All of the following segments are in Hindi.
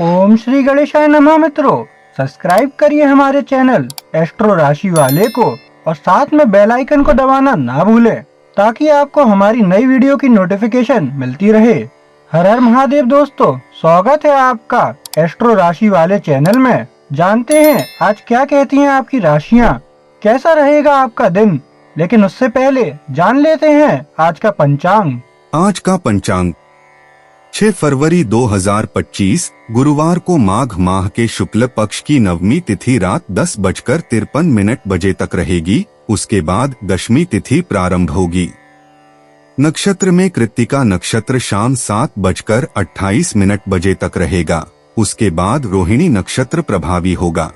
ओम श्री गणेशाय नमः। मित्रों, सब्सक्राइब करिए हमारे चैनल एस्ट्रो राशि वाले को और साथ में बेल आइकन को दबाना ना भूलें ताकि आपको हमारी नई वीडियो की नोटिफिकेशन मिलती रहे। हर हर महादेव दोस्तों, स्वागत है आपका एस्ट्रो राशि वाले चैनल में। जानते हैं आज क्या कहती हैं आपकी राशियां, कैसा रहेगा आपका दिन। लेकिन उससे पहले जान लेते हैं आज का पंचांग। आज का पंचांग 6 फरवरी 2025 गुरुवार को माघ माह के शुक्ल पक्ष की नवमी तिथि रात 10:53 बजे तक रहेगी। उसके बाद दशमी तिथि प्रारंभ होगी। नक्षत्र में कृत्तिका नक्षत्र शाम 7:28 बजे तक रहेगा। उसके बाद रोहिणी नक्षत्र प्रभावी होगा।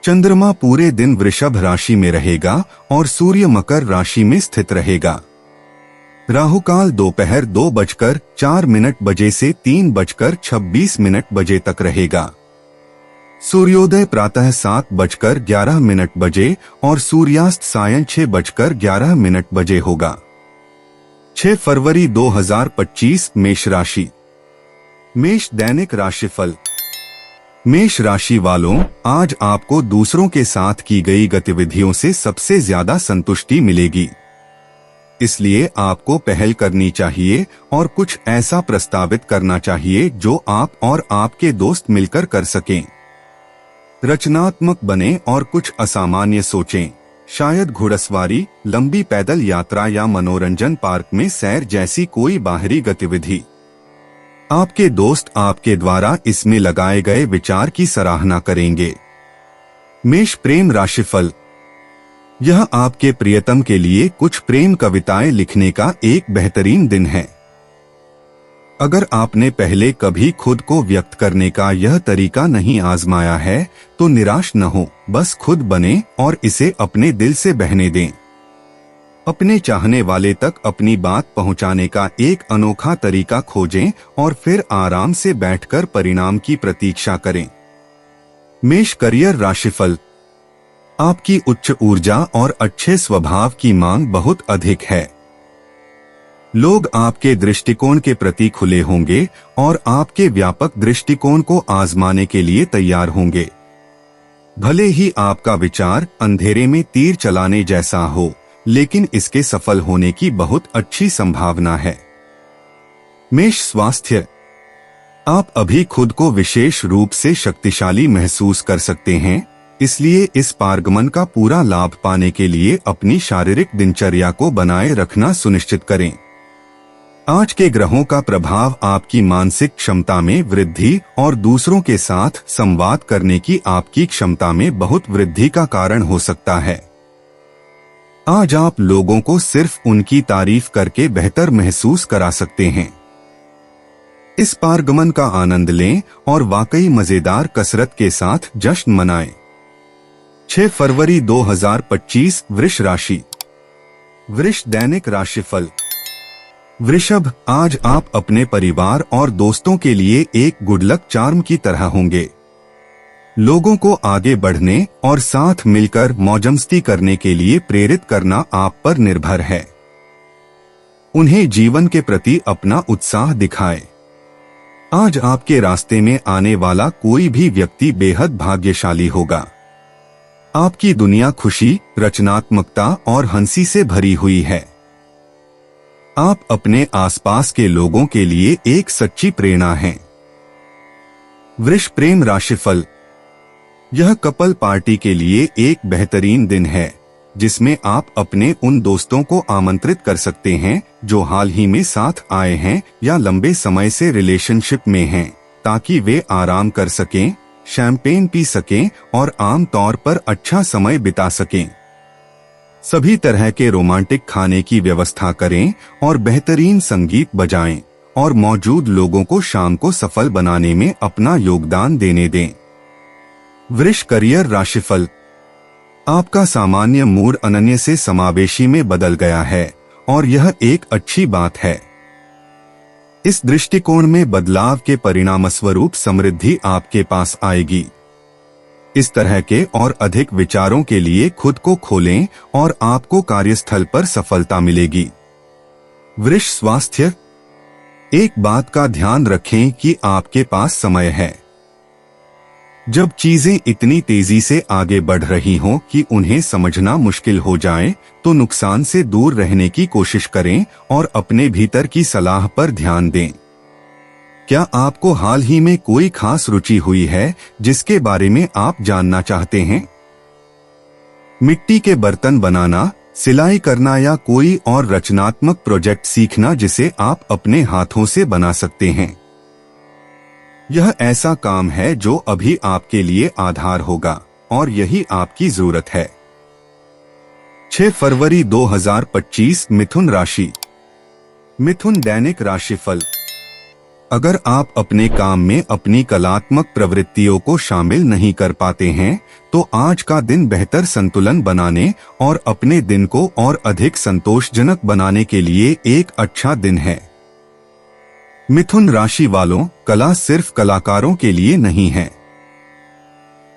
चंद्रमा पूरे दिन वृषभ राशि में रहेगा और सूर्य मकर राशि में स्थित रहेगा। राहु काल दोपहर 2:04 बजे से 3:26 बजे तक रहेगा। सूर्योदय प्रातः 7:11 बजे और सूर्यास्त सायं 6:11 बजे होगा। 6 फरवरी 2025 मेष राशि। मेष दैनिक राशिफल। मेष राशि वालों, आज आपको दूसरों के साथ की गई गतिविधियों से सबसे ज्यादा संतुष्टि मिलेगी। इसलिए आपको पहल करनी चाहिए और कुछ ऐसा प्रस्तावित करना चाहिए जो आप और आपके दोस्त मिलकर कर सकें। रचनात्मक बने और कुछ असामान्य सोचें। शायद घुड़सवारी, लंबी पैदल यात्रा या मनोरंजन पार्क में सैर जैसी कोई बाहरी गतिविधि। आपके दोस्त आपके द्वारा इसमें लगाए गए विचार की सराहना करेंगे। मेष प्रेम राशिफल। यह आपके प्रियतम के लिए कुछ प्रेम कविताएं लिखने का एक बेहतरीन दिन है। अगर आपने पहले कभी खुद को व्यक्त करने का यह तरीका नहीं आजमाया है तो निराश न हो, बस खुद बने और इसे अपने दिल से बहने दें। अपने चाहने वाले तक अपनी बात पहुंचाने का एक अनोखा तरीका खोजें और फिर आराम से बैठकर परिणाम की प्रतीक्षा करें। मेष करियर राशिफल। आपकी उच्च ऊर्जा और अच्छे स्वभाव की मांग बहुत अधिक है। लोग आपके दृष्टिकोण के प्रति खुले होंगे और आपके व्यापक दृष्टिकोण को आजमाने के लिए तैयार होंगे। भले ही आपका विचार अंधेरे में तीर चलाने जैसा हो, लेकिन इसके सफल होने की बहुत अच्छी संभावना है। मेष स्वास्थ्य। आप अभी खुद को विशेष रूप से शक्तिशाली महसूस कर सकते हैं, इसलिए इस पारगमन का पूरा लाभ पाने के लिए अपनी शारीरिक दिनचर्या को बनाए रखना सुनिश्चित करें। आज के ग्रहों का प्रभाव आपकी मानसिक क्षमता में वृद्धि और दूसरों के साथ संवाद करने की आपकी क्षमता में बहुत वृद्धि का कारण हो सकता है। आज आप लोगों को सिर्फ उनकी तारीफ करके बेहतर महसूस करा सकते हैं। इस पारगमन का आनंद लें और वाकई मजेदार कसरत के साथ जश्न मनाएं। 6 फरवरी 2025 वृष राशि। वृष दैनिक राशिफल। वृषभ, आज आप अपने परिवार और दोस्तों के लिए एक गुड लक चार्म की तरह होंगे। लोगों को आगे बढ़ने और साथ मिलकर मौजमस्ती करने के लिए प्रेरित करना आप पर निर्भर है। उन्हें जीवन के प्रति अपना उत्साह दिखाएं। आज आपके रास्ते में आने वाला कोई भी व्यक्ति बेहद भाग्यशाली होगा। आपकी दुनिया खुशी, रचनात्मकता और हंसी से भरी हुई है। आप अपने आसपास के लोगों के लिए एक सच्ची प्रेरणा हैं। वृष प्रेम राशिफल। यह कपल पार्टी के लिए एक बेहतरीन दिन है, जिसमें आप अपने उन दोस्तों को आमंत्रित कर सकते हैं जो हाल ही में साथ आए हैं या लंबे समय से रिलेशनशिप में हैं, ताकि वे आराम कर सकें, शैंपेन पी सकें और आम तौर पर अच्छा समय बिता सकें। सभी तरह के रोमांटिक खाने की व्यवस्था करें और बेहतरीन संगीत बजाएं और मौजूद लोगों को शाम को सफल बनाने में अपना योगदान देने दें। वृष करियर राशिफल। आपका सामान्य मूड अनन्य से समावेशी में बदल गया है और यह एक अच्छी बात है। इस दृष्टिकोण में बदलाव के परिणामस्वरूप समृद्धि आपके पास आएगी। इस तरह के और अधिक विचारों के लिए खुद को खोलें और आपको कार्यस्थल पर सफलता मिलेगी। वृष स्वास्थ्य। एक बात का ध्यान रखें कि आपके पास समय है। जब चीजें इतनी तेजी से आगे बढ़ रही हों कि उन्हें समझना मुश्किल हो जाए, तो नुकसान से दूर रहने की कोशिश करें और अपने भीतर की सलाह पर ध्यान दें। क्या आपको हाल ही में कोई खास रुचि हुई है जिसके बारे में आप जानना चाहते हैं? मिट्टी के बर्तन बनाना, सिलाई करना या कोई और रचनात्मक प्रोजेक्ट सीखना जिसे आप अपने हाथों से बना सकते हैं। यह ऐसा काम है जो अभी आपके लिए आधार होगा और यही आपकी जरूरत है। 6 फरवरी 2025 मिथुन राशि। मिथुन दैनिक राशिफल। अगर आप अपने काम में अपनी कलात्मक प्रवृत्तियों को शामिल नहीं कर पाते हैं, तो आज का दिन बेहतर संतुलन बनाने और अपने दिन को और अधिक संतोषजनक बनाने के लिए एक अच्छा दिन है। मिथुन राशि वालों, कला सिर्फ कलाकारों के लिए नहीं है।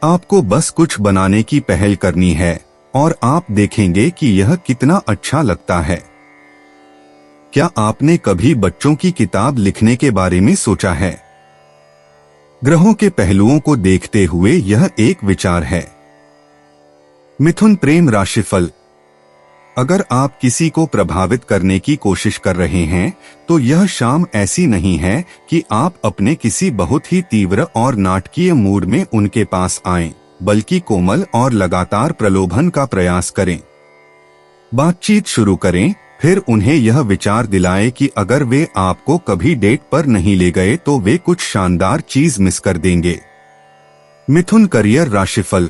आपको बस कुछ बनाने की पहल करनी है और आप देखेंगे कि यह कितना अच्छा लगता है। क्या आपने कभी बच्चों की किताब लिखने के बारे में सोचा है? ग्रहों के पहलुओं को देखते हुए यह एक विचार है। मिथुन प्रेम राशिफल। अगर आप किसी को प्रभावित करने की कोशिश कर रहे हैं, तो यह शाम ऐसी नहीं है कि आप अपने किसी बहुत ही तीव्र और नाटकीय मूड में उनके पास आएं, बल्कि कोमल और लगातार प्रलोभन का प्रयास करें। बातचीत शुरू करें, फिर उन्हें यह विचार दिलाएं कि अगर वे आपको कभी डेट पर नहीं ले गए तो वे कुछ शानदार चीज मिस कर देंगे। मिथुन करियर राशिफल।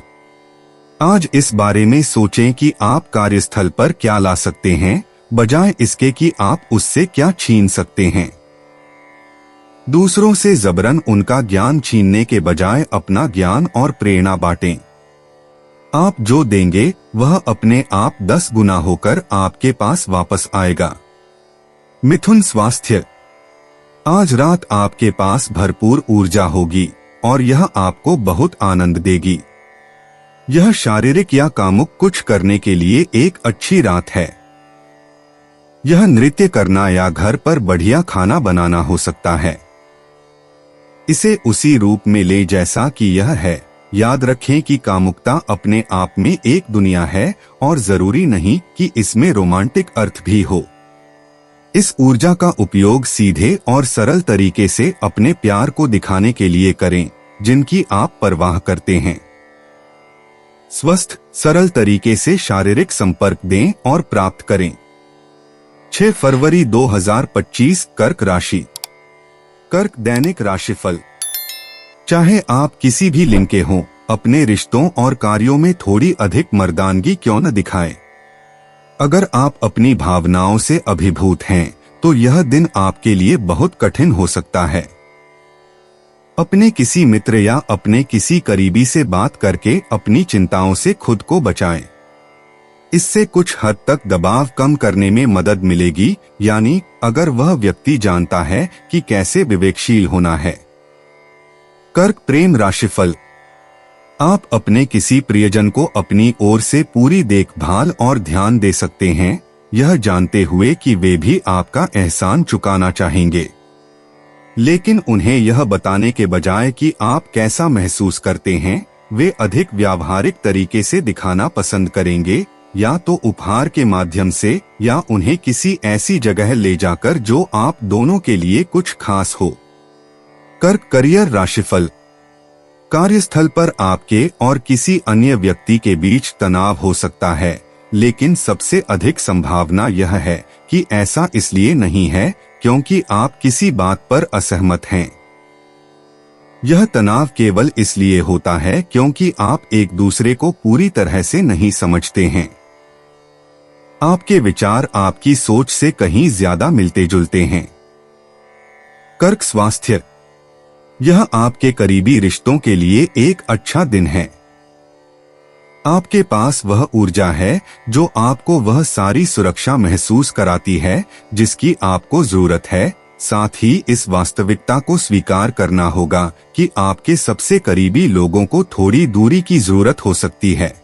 आज इस बारे में सोचें कि आप कार्यस्थल पर क्या ला सकते हैं, बजाय इसके कि आप उससे क्या छीन सकते हैं। दूसरों से जबरन उनका ज्ञान छीनने के बजाय अपना ज्ञान और प्रेरणा बांटें। आप जो देंगे वह अपने आप 10 गुना होकर आपके पास वापस आएगा। मिथुन स्वास्थ्य। आज रात आपके पास भरपूर ऊर्जा होगी और यह आपको बहुत आनंद देगी। यह शारीरिक या कामुक कुछ करने के लिए एक अच्छी रात है। यह नृत्य करना या घर पर बढ़िया खाना बनाना हो सकता है। इसे उसी रूप में ले जैसा कि यह है। याद रखें कि कामुकता अपने आप में एक दुनिया है और जरूरी नहीं कि इसमें रोमांटिक अर्थ भी हो। इस ऊर्जा का उपयोग सीधे और सरल तरीके से अपने प्यार को दिखाने के लिए करें, जिनकी आप परवाह करते हैं। स्वस्थ, सरल तरीके से शारीरिक संपर्क दें और प्राप्त करें। 6 फरवरी 2025 कर्क राशि। कर्क दैनिक राशिफल। चाहे आप किसी भी लिंग के हों, अपने रिश्तों और कार्यों में थोड़ी अधिक मर्दानगी क्यों न दिखाएं। अगर आप अपनी भावनाओं से अभिभूत हैं, तो यह दिन आपके लिए बहुत कठिन हो सकता है। अपने किसी मित्र या अपने किसी करीबी से बात करके अपनी चिंताओं से खुद को बचाएं। इससे कुछ हद तक दबाव कम करने में मदद मिलेगी, यानी अगर वह व्यक्ति जानता है कि कैसे विवेकशील होना है। कर्क प्रेम राशिफल। आप अपने किसी प्रियजन को अपनी ओर से पूरी देखभाल और ध्यान दे सकते हैं, यह जानते हुए कि वे भी आपका एहसान चुकाना चाहेंगे। लेकिन उन्हें यह बताने के बजाय कि आप कैसा महसूस करते हैं, वे अधिक व्यावहारिक तरीके से दिखाना पसंद करेंगे, या तो उपहार के माध्यम से या उन्हें किसी ऐसी जगह ले जाकर जो आप दोनों के लिए कुछ खास हो। कर्क करियर राशिफल। कार्यस्थल पर आपके और किसी अन्य व्यक्ति के बीच तनाव हो सकता है, लेकिन सबसे अधिक संभावना यह है कि ऐसा इसलिए नहीं है क्योंकि आप किसी बात पर असहमत हैं। यह तनाव केवल इसलिए होता है क्योंकि आप एक दूसरे को पूरी तरह से नहीं समझते हैं। आपके विचार आपकी सोच से कहीं ज्यादा मिलते जुलते हैं। कर्क स्वास्थ्य। यह आपके करीबी रिश्तों के लिए एक अच्छा दिन है। आपके पास वह ऊर्जा है जो आपको वह सारी सुरक्षा महसूस कराती है जिसकी आपको जरूरत है। साथ ही इस वास्तविकता को स्वीकार करना होगा कि आपके सबसे करीबी लोगों को थोड़ी दूरी की जरूरत हो सकती है।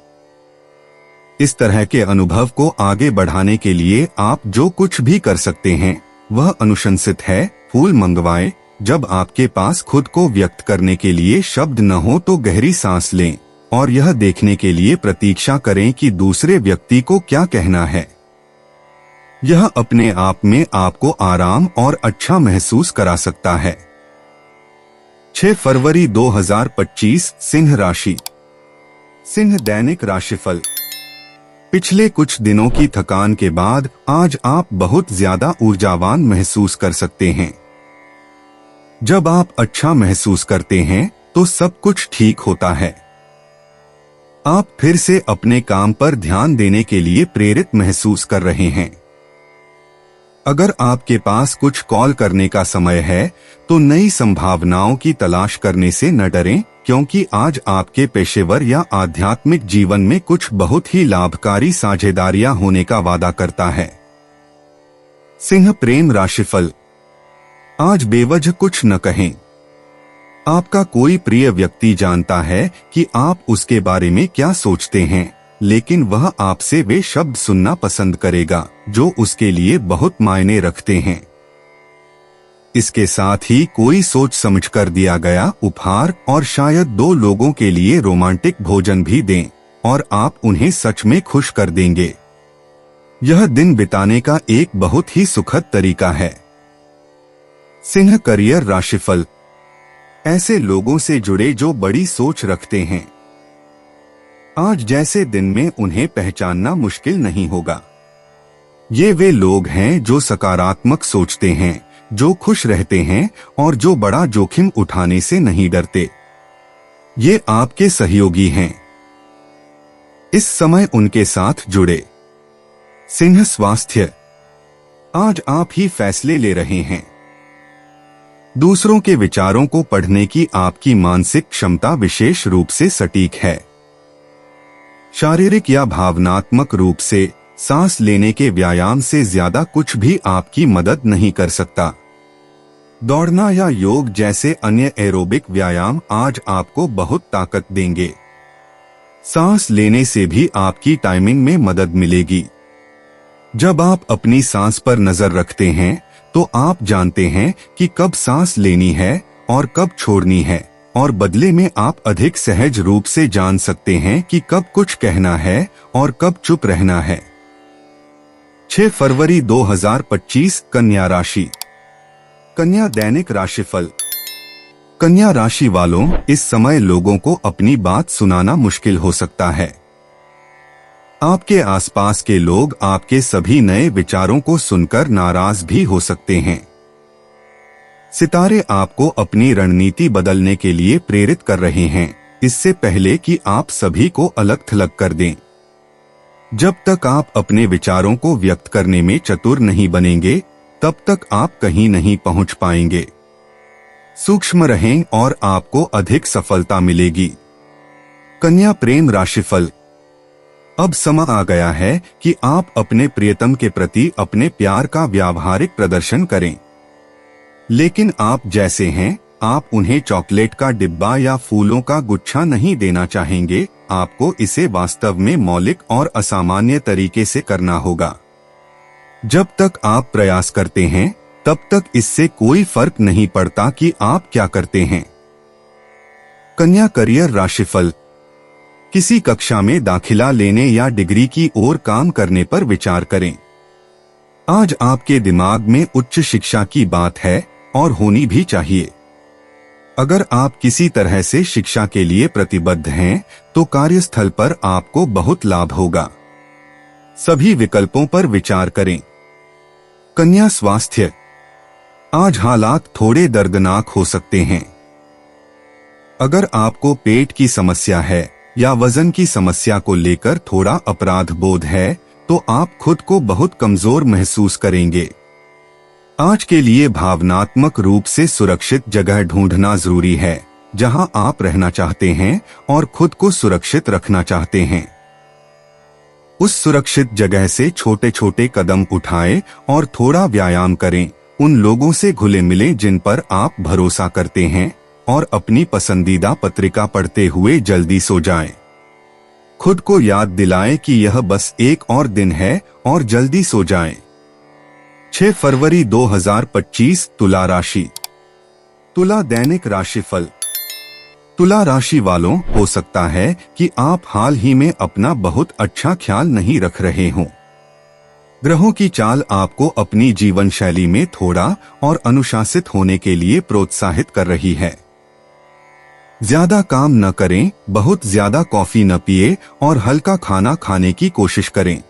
इस तरह के अनुभव को आगे बढ़ाने के लिए आप जो कुछ भी कर सकते हैं, वह अनुशंसित है। फूल मंगवाए। जब आपके पास खुद को व्यक्त करने के लिए शब्द न हो तो गहरी सांस लें और यह देखने के लिए प्रतीक्षा करें कि दूसरे व्यक्ति को क्या कहना है। यह अपने आप में आपको आराम और अच्छा महसूस करा सकता है। 6 फरवरी 2025 सिंह राशि। सिंह दैनिक राशिफल। पिछले कुछ दिनों की थकान के बाद आज आप बहुत ज्यादा ऊर्जावान महसूस कर सकते हैं। जब आप अच्छा महसूस करते हैं तो सब कुछ ठीक होता है। आप फिर से अपने काम पर ध्यान देने के लिए प्रेरित महसूस कर रहे हैं। अगर आपके पास कुछ कॉल करने का समय है तो नई संभावनाओं की तलाश करने से न डरें, क्योंकि आज आपके पेशेवर या आध्यात्मिक जीवन में कुछ बहुत ही लाभकारी साझेदारियां होने का वादा करता है। सिंह प्रेम राशिफल। आज बेवजह कुछ न कहें। आपका कोई प्रिय व्यक्ति जानता है कि आप उसके बारे में क्या सोचते हैं, लेकिन वह आपसे वे शब्द सुनना पसंद करेगा जो उसके लिए बहुत मायने रखते हैं। इसके साथ ही कोई सोच समझकर दिया गया उपहार और शायद 2 लोगों के लिए रोमांटिक भोजन भी दें और आप उन्हें सच में खुश कर देंगे। यह दिन बिताने का एक बहुत ही सुखद तरीका है। सिंह करियर राशिफल। ऐसे लोगों से जुड़े जो बड़ी सोच रखते हैं। आज जैसे दिन में उन्हें पहचानना मुश्किल नहीं होगा। ये वे लोग हैं जो सकारात्मक सोचते हैं, जो खुश रहते हैं और जो बड़ा जोखिम उठाने से नहीं डरते। ये आपके सहयोगी हैं। इस समय उनके साथ जुड़े। सिंह स्वास्थ्य। आज आप ही फैसले ले रहे हैं। दूसरों के विचारों को पढ़ने की आपकी मानसिक क्षमता विशेष रूप से सटीक है। शारीरिक या भावनात्मक रूप से सांस लेने के व्यायाम से ज्यादा कुछ भी आपकी मदद नहीं कर सकता। दौड़ना या योग जैसे अन्य एरोबिक व्यायाम आज आपको बहुत ताकत देंगे। सांस लेने से भी आपकी टाइमिंग में मदद मिलेगी। जब आप अपनी सांस पर नजर रखते हैं तो आप जानते हैं कि कब सांस लेनी है और कब छोड़नी है, और बदले में आप अधिक सहज रूप से जान सकते हैं कि कब कुछ कहना है और कब चुप रहना है। 6 फरवरी 2025 कन्या राशि। कन्या दैनिक राशिफल। कन्या राशि वालों, इस समय लोगों को अपनी बात सुनाना मुश्किल हो सकता है। आपके आसपास के लोग आपके सभी नए विचारों को सुनकर नाराज भी हो सकते हैं। सितारे आपको अपनी रणनीति बदलने के लिए प्रेरित कर रहे हैं, इससे पहले कि आप सभी को अलग थलग कर दें। जब तक आप अपने विचारों को व्यक्त करने में चतुर नहीं बनेंगे, तब तक आप कहीं नहीं पहुंच पाएंगे। सूक्ष्म रहें और आपको अधिक सफलता मिलेगी। कन्या प्रेम राशिफल। अब समय आ गया है कि आप अपने प्रियतम के प्रति अपने प्यार का व्यावहारिक प्रदर्शन करें। लेकिन आप जैसे हैं, आप उन्हें चॉकलेट का डिब्बा या फूलों का गुच्छा नहीं देना चाहेंगे। आपको इसे वास्तव में मौलिक और असामान्य तरीके से करना होगा। जब तक आप प्रयास करते हैं, तब तक इससे कोई फर्क नहीं पड़ता कि आप क्या करते हैं। कन्या करियर राशिफल। किसी कक्षा में दाखिला लेने या डिग्री की ओर काम करने पर विचार करें। आज आपके दिमाग में उच्च शिक्षा की बात है और होनी भी चाहिए। अगर आप किसी तरह से शिक्षा के लिए प्रतिबद्ध हैं, तो कार्यस्थल पर आपको बहुत लाभ होगा। सभी विकल्पों पर विचार करें। कन्या स्वास्थ्य। आज हालात थोड़े दर्दनाक हो सकते हैं। अगर आपको पेट की समस्या है या वजन की समस्या को लेकर थोड़ा अपराध बोध है, तो आप खुद को बहुत कमजोर महसूस करेंगे। आज के लिए भावनात्मक रूप से सुरक्षित जगह ढूंढना जरूरी है, जहां आप रहना चाहते हैं और खुद को सुरक्षित रखना चाहते हैं। उस सुरक्षित जगह से छोटे छोटे कदम उठाएं और थोड़ा व्यायाम करें। उन लोगों से घुले मिले जिन पर आप भरोसा करते हैं और अपनी पसंदीदा पत्रिका पढ़ते हुए जल्दी सो जाएं। खुद को याद दिलाएं कि यह बस एक और दिन है और जल्दी सो जाएं। 6 फरवरी 2025 तुला राशि। तुला दैनिक राशिफल। तुला राशि वालों, हो सकता है कि आप हाल ही में अपना बहुत अच्छा ख्याल नहीं रख रहे हों। ग्रहों की चाल आपको अपनी जीवन शैली में थोड़ा और अनुशासित होने के लिए प्रोत्साहित कर रही है। ज्यादा काम न करें, बहुत ज्यादा कॉफी न पिए और हल्का खाना खाने की कोशिश करें।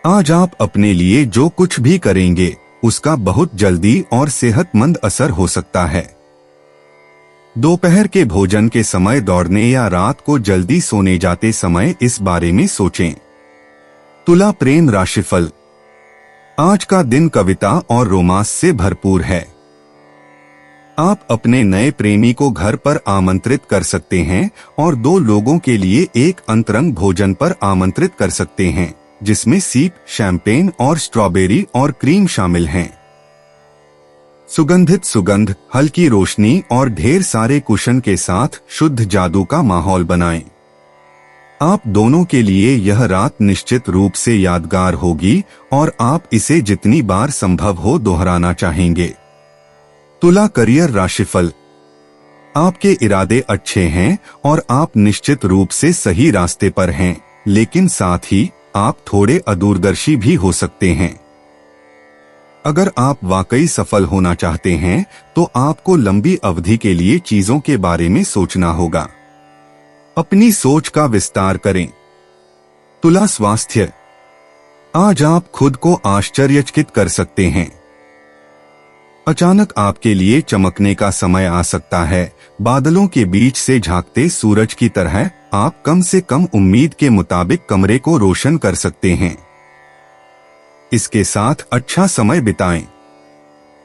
आज आप अपने लिए जो कुछ भी करेंगे उसका बहुत जल्दी और सेहतमंद असर हो सकता है। दोपहर के भोजन के समय दौड़ने या रात को जल्दी सोने जाते समय इस बारे में सोचें। तुला प्रेम राशिफल। आज का दिन कविता और रोमांस से भरपूर है। आप अपने नए प्रेमी को घर पर आमंत्रित कर सकते हैं और 2 लोगों के लिए एक अंतरंग भोजन पर आमंत्रित कर सकते हैं, जिसमें सीप, शैंपेन और स्ट्रॉबेरी और क्रीम शामिल हैं। सुगंधित सुगंध, हल्की रोशनी और ढेर सारे कुशन के साथ शुद्ध जादू का माहौल बनाएं। आप दोनों के लिए यह रात निश्चित रूप से यादगार होगी और आप इसे जितनी बार संभव हो दोहराना चाहेंगे। तुला करियर राशिफल। आपके इरादे अच्छे हैं और आप निश्चित रूप से सही रास्ते पर हैं, लेकिन साथ ही आप थोड़े अदूरदर्शी भी हो सकते हैं। अगर आप वाकई सफल होना चाहते हैं तो आपको लंबी अवधि के लिए चीजों के बारे में सोचना होगा। अपनी सोच का विस्तार करें। तुला स्वास्थ्य। आज आप खुद को आश्चर्यचकित कर सकते हैं। अचानक आपके लिए चमकने का समय आ सकता है। बादलों के बीच से झांकते सूरज की तरह आप कम से कम उम्मीद के मुताबिक कमरे को रोशन कर सकते हैं। इसके साथ अच्छा समय बिताएं।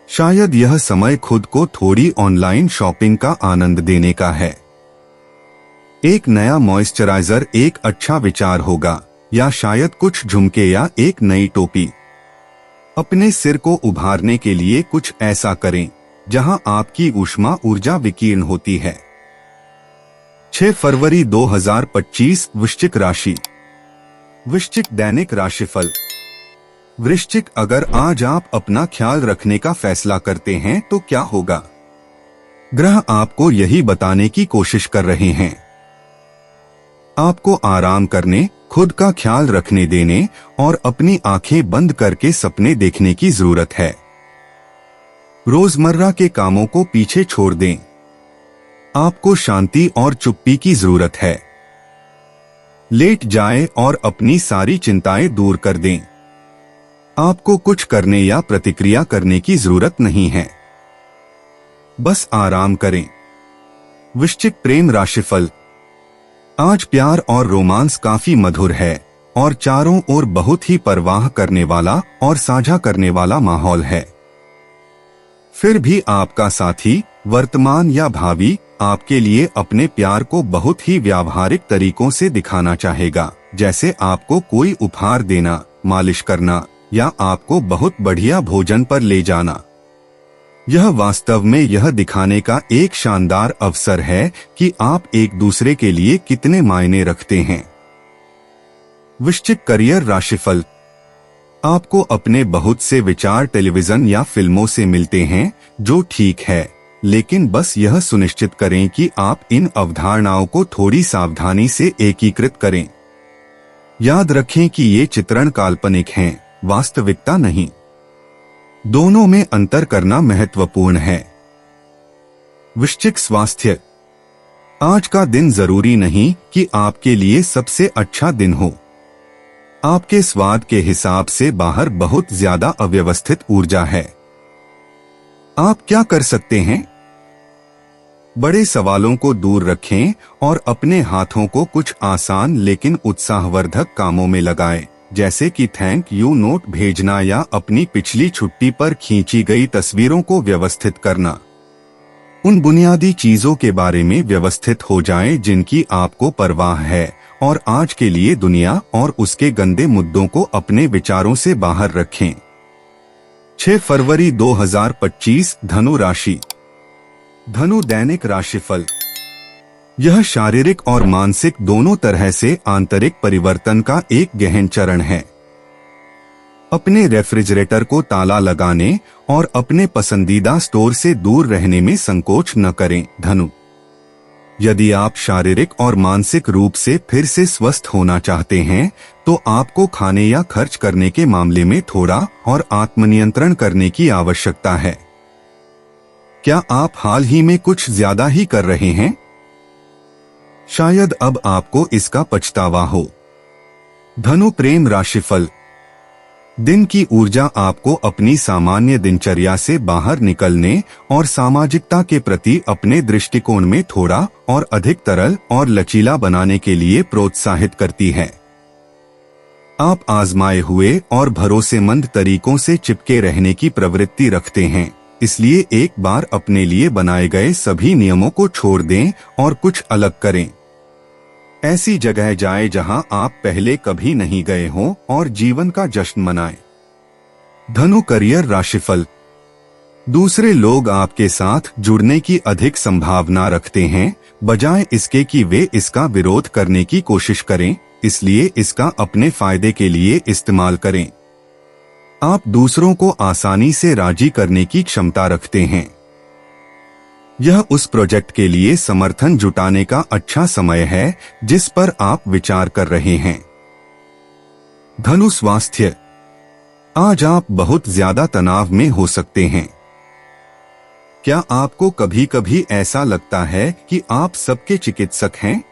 शायद यह समय खुद को थोड़ी ऑनलाइन शॉपिंग का आनंद देने का है। एक नया मॉइस्चराइजर एक अच्छा विचार होगा, या शायद कुछ झुमके या एक नई टोपी। अपने सिर को उभारने के लिए कुछ ऐसा करें जहां आपकी ऊष्मा ऊर्जा विकीर्ण होती है। 6 फरवरी 2025 वृश्चिक राशि। वृश्चिक दैनिक राशिफल। वृश्चिक, अगर आज आप अपना ख्याल रखने का फैसला करते हैं तो क्या होगा? ग्रह आपको यही बताने की कोशिश कर रहे हैं। आपको आराम करने, खुद का ख्याल रखने देने और अपनी आंखें बंद करके सपने देखने की जरूरत है। रोजमर्रा के कामों को पीछे छोड़ दें। आपको शांति और चुप्पी की जरूरत है। लेट जाएं और अपनी सारी चिंताएं दूर कर दें। आपको कुछ करने या प्रतिक्रिया करने की जरूरत नहीं है। बस आराम करें। वृश्चिक प्रेम राशिफल। आज प्यार और रोमांस काफी मधुर है और चारों ओर बहुत ही परवाह करने वाला और साझा करने वाला माहौल है। फिर भी आपका साथी, वर्तमान या भावी, आपके लिए अपने प्यार को बहुत ही व्यावहारिक तरीकों से दिखाना चाहेगा, जैसे आपको कोई उपहार देना, मालिश करना या आपको बहुत बढ़िया भोजन पर ले जाना। यह वास्तव में यह दिखाने का एक शानदार अवसर है कि आप एक दूसरे के लिए कितने मायने रखते हैं। वृश्चिक करियर राशिफल। आपको अपने बहुत से विचार टेलीविजन या फिल्मों से मिलते हैं, जो ठीक है, लेकिन बस यह सुनिश्चित करें कि आप इन अवधारणाओं को थोड़ी सावधानी से एकीकृत करें। याद रखें कि ये चित्रण काल्पनिक हैं, वास्तविकता नहीं। दोनों में अंतर करना महत्वपूर्ण है। वृश्चिक स्वास्थ्य। आज का दिन जरूरी नहीं कि आपके लिए सबसे अच्छा दिन हो। आपके स्वाद के हिसाब से बाहर बहुत ज्यादा अव्यवस्थित ऊर्जा है। आप क्या कर सकते हैं? बड़े सवालों को दूर रखें और अपने हाथों को कुछ आसान लेकिन उत्साहवर्धक कामों में लगाएं, जैसे कि थैंक यू नोट भेजना या अपनी पिछली छुट्टी पर खींची गई तस्वीरों को व्यवस्थित करना। उन बुनियादी चीजों के बारे में व्यवस्थित हो जाएं जिनकी आपको परवाह है और आज के लिए दुनिया और उसके गंदे मुद्दों को अपने विचारों से बाहर रखें। 6 फरवरी 2025 धनु राशि। धनु दैनिक राशिफल। यह शारीरिक और मानसिक दोनों तरह से आंतरिक परिवर्तन का एक गहन चरण है। अपने रेफ्रिजरेटर को ताला लगाने और अपने पसंदीदा स्टोर से दूर रहने में संकोच न करें। धनु, यदि आप शारीरिक और मानसिक रूप से फिर से स्वस्थ होना चाहते हैं तो आपको खाने या खर्च करने के मामले में थोड़ा और आत्मनियंत्रण करने की आवश्यकता है। क्या आप हाल ही में कुछ ज्यादा ही कर रहे हैं? शायद अब आपको इसका पछतावा हो। धनु, प्रेम राशिफल। दिन की ऊर्जा आपको अपनी सामान्य दिनचर्या से बाहर निकलने और सामाजिकता के प्रति अपने दृष्टिकोण में थोड़ा और अधिक तरल और लचीला बनाने के लिए प्रोत्साहित करती है। आप आजमाए हुए और भरोसेमंद तरीकों से चिपके रहने की प्रवृत्ति रखते हैं, इसलिए एक बार अपने लिए बनाए गए सभी नियमों को छोड़ दें और कुछ अलग करें। ऐसी जगह जाएं जहां आप पहले कभी नहीं गए हों और जीवन का जश्न मनाएं। धनु, करियर राशिफल। दूसरे लोग आपके साथ जुड़ने की अधिक संभावना रखते हैं, बजाय इसके कि वे इसका विरोध करने की कोशिश करें, इसलिए इसका अपने फायदे के लिए इस्तेमाल करें। आप दूसरों को आसानी से राजी करने की क्षमता रखते हैं। यह उस प्रोजेक्ट के लिए समर्थन जुटाने का अच्छा समय है जिस पर आप विचार कर रहे हैं। धनु, स्वास्थ्य। आज आप बहुत ज्यादा तनाव में हो सकते हैं। क्या आपको कभी कभी ऐसा लगता है कि आप सबके चिकित्सक हैं?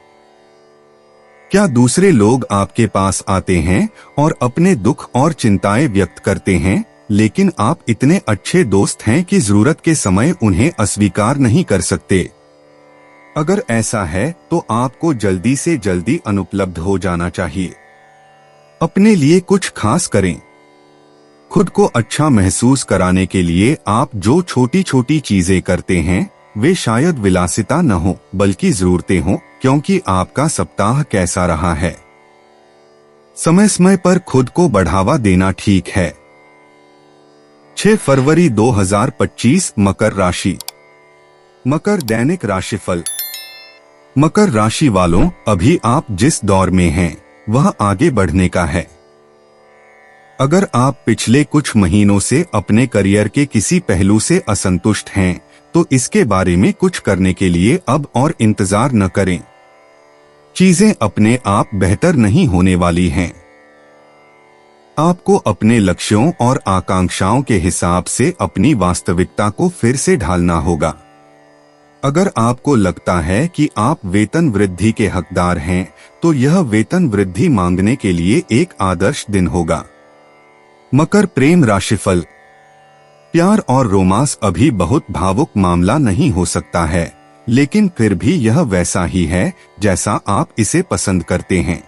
क्या दूसरे लोग आपके पास आते हैं और अपने दुख और चिंताएं व्यक्त करते हैं, लेकिन आप इतने अच्छे दोस्त हैं कि जरूरत के समय उन्हें अस्वीकार नहीं कर सकते? अगर ऐसा है तो आपको जल्दी से जल्दी अनुपलब्ध हो जाना चाहिए। अपने लिए कुछ खास करें। खुद को अच्छा महसूस कराने के लिए आप जो छोटी छोटी चीजें करते हैं वे शायद विलासिता न हो बल्कि जरूरतें हों, क्योंकि आपका सप्ताह कैसा रहा है। समय समय पर खुद को बढ़ावा देना ठीक है। 6 फरवरी 2025, मकर राशि। मकर, दैनिक राशिफल। मकर राशि वालों, अभी आप जिस दौर में हैं वह आगे बढ़ने का है। अगर आप पिछले कुछ महीनों से अपने करियर के किसी पहलू से असंतुष्ट हैं तो इसके बारे में कुछ करने के लिए अब और इंतजार न करें। चीजें अपने आप बेहतर नहीं होने वाली हैं। आपको अपने लक्ष्यों और आकांक्षाओं के हिसाब से अपनी वास्तविकता को फिर से ढालना होगा। अगर आपको लगता है कि आप वेतन वृद्धि के हकदार हैं तो यह वेतन वृद्धि मांगने के लिए एक आदर्श दिन होगा। मकर, प्रेम राशिफल। प्यार और रोमांस अभी बहुत भावुक मामला नहीं हो सकता है, लेकिन फिर भी यह वैसा ही है जैसा आप इसे पसंद करते हैं।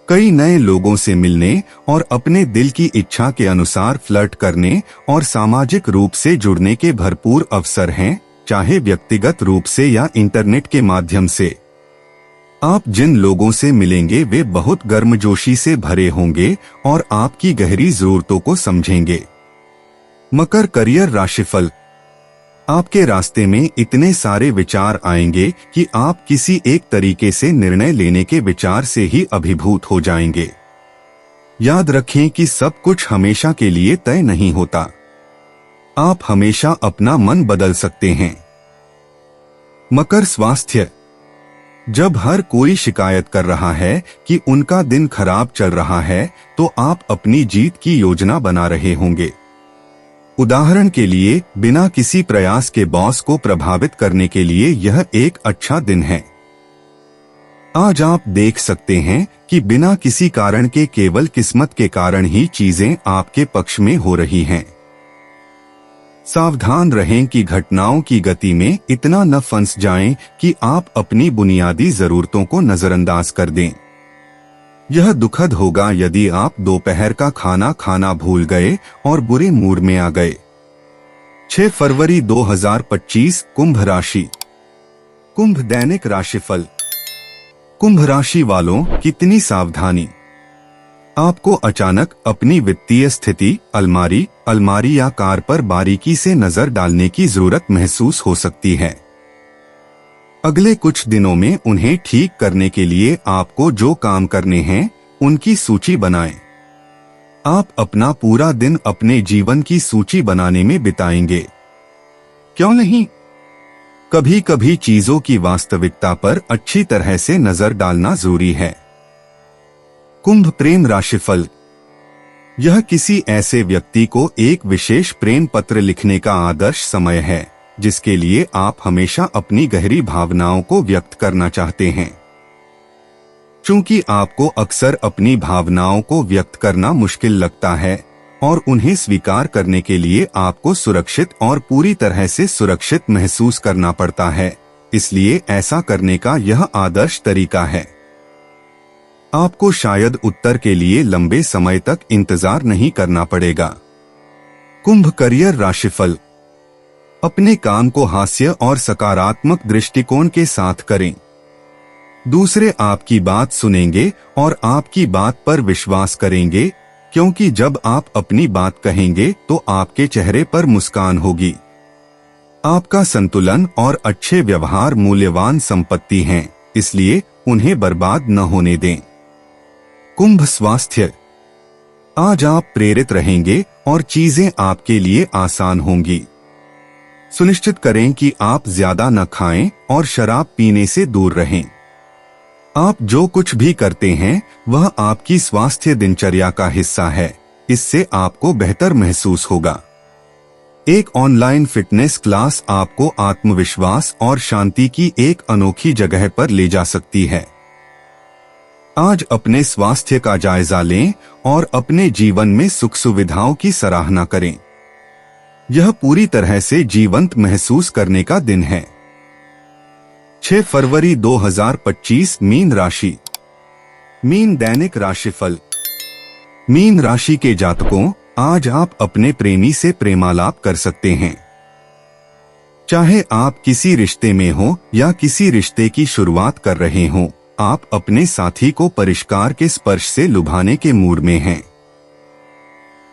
कई नए लोगों से मिलने और अपने दिल की इच्छा के अनुसार फ्लर्ट करने और सामाजिक रूप से जुड़ने के भरपूर अवसर हैं, चाहे व्यक्तिगत रूप से या इंटरनेट के माध्यम से। आप जिन लोगों से मिलेंगे वे बहुत गर्मजोशी से भरे होंगे और आपकी गहरी जरूरतों को समझेंगे। मकर, करियर राशिफल। आपके रास्ते में इतने सारे विचार आएंगे कि आप किसी एक तरीके से निर्णय लेने के विचार से ही अभिभूत हो जाएंगे। याद रखें कि सब कुछ हमेशा के लिए तय नहीं होता। आप हमेशा अपना मन बदल सकते हैं। मकर, स्वास्थ्य। जब हर कोई शिकायत कर रहा है कि उनका दिन खराब चल रहा है तो आप अपनी जीत की योजना बना रहे होंगे। उदाहरण के लिए, बिना किसी प्रयास के बॉस को प्रभावित करने के लिए यह एक अच्छा दिन है। आज आप देख सकते हैं कि बिना किसी कारण के केवल किस्मत के कारण ही चीजें आपके पक्ष में हो रही हैं। सावधान रहें कि घटनाओं की गति में इतना न फंस जाएं कि आप अपनी बुनियादी जरूरतों को नजरअंदाज कर दें। यह दुखद होगा यदि आप दोपहर का खाना खाना भूल गए और बुरे मूड में आ गए। 6 फरवरी 2025, कुंभ राशि। कुंभ, दैनिक राशिफल। कुंभ राशि वालों, कितनी सावधानी। आपको अचानक अपनी वित्तीय स्थिति, अलमारी या कार पर बारीकी से नजर डालने की जरूरत महसूस हो सकती है। अगले कुछ दिनों में उन्हें ठीक करने के लिए आपको जो काम करने हैं उनकी सूची बनाएं। आप अपना पूरा दिन अपने जीवन की सूची बनाने में बिताएंगे, क्यों नहीं? कभी कभी चीजों की वास्तविकता पर अच्छी तरह से नजर डालना जरूरी है। कुंभ प्रेम राशिफल। यह किसी ऐसे व्यक्ति को एक विशेष प्रेम पत्र लिखने का आदर्श समय है, जिसके लिए आप हमेशा अपनी गहरी भावनाओं को व्यक्त करना चाहते हैं। चूंकि आपको अक्सर अपनी भावनाओं को व्यक्त करना मुश्किल लगता है और उन्हें स्वीकार करने के लिए आपको सुरक्षित और पूरी तरह से सुरक्षित महसूस करना पड़ता है, इसलिए ऐसा करने का यह आदर्श तरीका है। आपको शायद उत्तर के लिए लंबे समय तक इंतजार नहीं करना पड़ेगा। कुंभ करियर राशिफल। अपने काम को हास्य और सकारात्मक दृष्टिकोण के साथ करें। दूसरे आपकी बात सुनेंगे और आपकी बात पर विश्वास करेंगे, क्योंकि जब आप अपनी बात कहेंगे तो आपके चेहरे पर मुस्कान होगी। आपका संतुलन और अच्छे व्यवहार मूल्यवान संपत्ति हैं, इसलिए उन्हें बर्बाद न होने दें। कुंभ स्वास्थ्य। आज आप प्रेरित रहेंगे और चीजें आपके लिए आसान होंगी। सुनिश्चित करें कि आप ज्यादा न खाएं और शराब पीने से दूर रहें। आप जो कुछ भी करते हैं वह आपकी स्वास्थ्य दिनचर्या का हिस्सा है, इससे आपको बेहतर महसूस होगा। एक ऑनलाइन फिटनेस क्लास आपको आत्मविश्वास और शांति की एक अनोखी जगह पर ले जा सकती है। आज अपने स्वास्थ्य का जायजा लें और अपने जीवन में सुख सुविधाओं की सराहना करें। यह पूरी तरह से जीवंत महसूस करने का दिन है। 6 फरवरी 2025 मीन राशि। मीन दैनिक राशिफल। मीन राशि के जातकों, आज आप अपने प्रेमी से प्रेमालाप कर सकते हैं। चाहे आप किसी रिश्ते में हो या किसी रिश्ते की शुरुआत कर रहे हो, आप अपने साथी को परिष्कार के स्पर्श से लुभाने के मूड में हैं।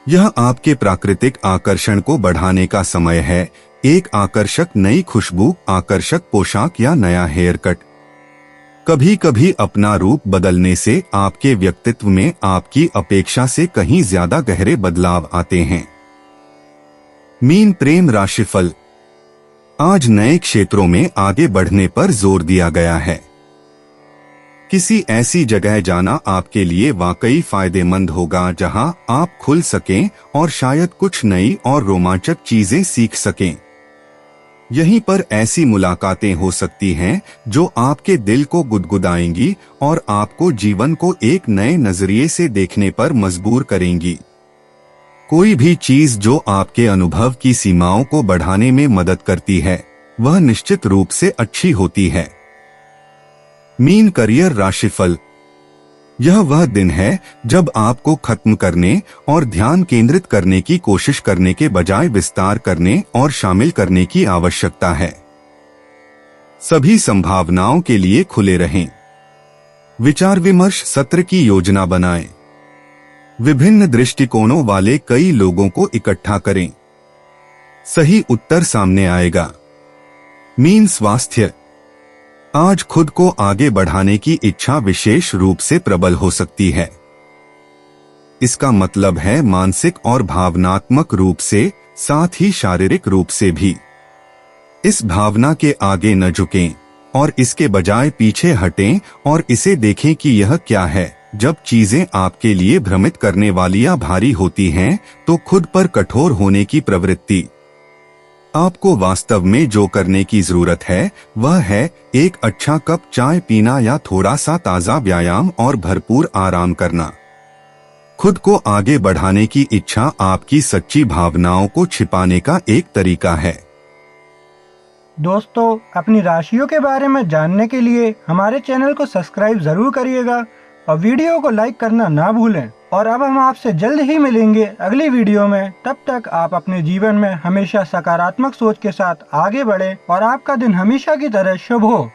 यह आपके प्राकृतिक आकर्षण को बढ़ाने का समय है। एक आकर्षक नई खुशबू, आकर्षक पोशाक या नया हेयर कट। कभी कभी अपना रूप बदलने से आपके व्यक्तित्व में आपकी अपेक्षा से कहीं ज्यादा गहरे बदलाव आते हैं। मीन प्रेम राशिफल। आज नए क्षेत्रों में आगे बढ़ने पर जोर दिया गया है। किसी ऐसी जगह जाना आपके लिए वाकई फायदेमंद होगा जहां आप खुल सकें और शायद कुछ नई और रोमांचक चीजें सीख सकें। यहीं पर ऐसी मुलाकातें हो सकती हैं जो आपके दिल को गुदगुदाएंगी और आपको जीवन को एक नए नजरिए से देखने पर मजबूर करेंगी। कोई भी चीज जो आपके अनुभव की सीमाओं को बढ़ाने में मदद करती है, वह निश्चित रूप से अच्छी होती है। मीन करियर राशिफल। यह वह दिन है जब आपको खत्म करने और ध्यान केंद्रित करने की कोशिश करने के बजाय विस्तार करने और शामिल करने की आवश्यकता है। सभी संभावनाओं के लिए खुले रहें। विचार विमर्श सत्र की योजना बनाएं। विभिन्न दृष्टिकोणों वाले कई लोगों को इकट्ठा करें। सही उत्तर सामने आएगा। मीन स्वास्थ्य। आज खुद को आगे बढ़ाने की इच्छा विशेष रूप से प्रबल हो सकती है। इसका मतलब है मानसिक और भावनात्मक रूप से, साथ ही शारीरिक रूप से भी। इस भावना के आगे न झुकें और इसके बजाय पीछे हटें और इसे देखें कि यह क्या है। जब चीजें आपके लिए भ्रमित करने वाली या भारी होती हैं, तो खुद पर कठोर होने की प्रवृत्ति। आपको वास्तव में जो करने की जरूरत है वह है एक अच्छा कप चाय पीना या थोड़ा सा ताजा व्यायाम और भरपूर आराम करना। खुद को आगे बढ़ाने की इच्छा आपकी सच्ची भावनाओं को छिपाने का एक तरीका है। दोस्तों, अपनी राशियों के बारे में जानने के लिए हमारे चैनल को सब्सक्राइब जरूर करिएगा और वीडियो को लाइक करना ना भूलें। और अब हम आपसे जल्द ही मिलेंगे अगली वीडियो में। तब तक आप अपने जीवन में हमेशा सकारात्मक सोच के साथ आगे बढ़ें और आपका दिन हमेशा की तरह शुभ हो।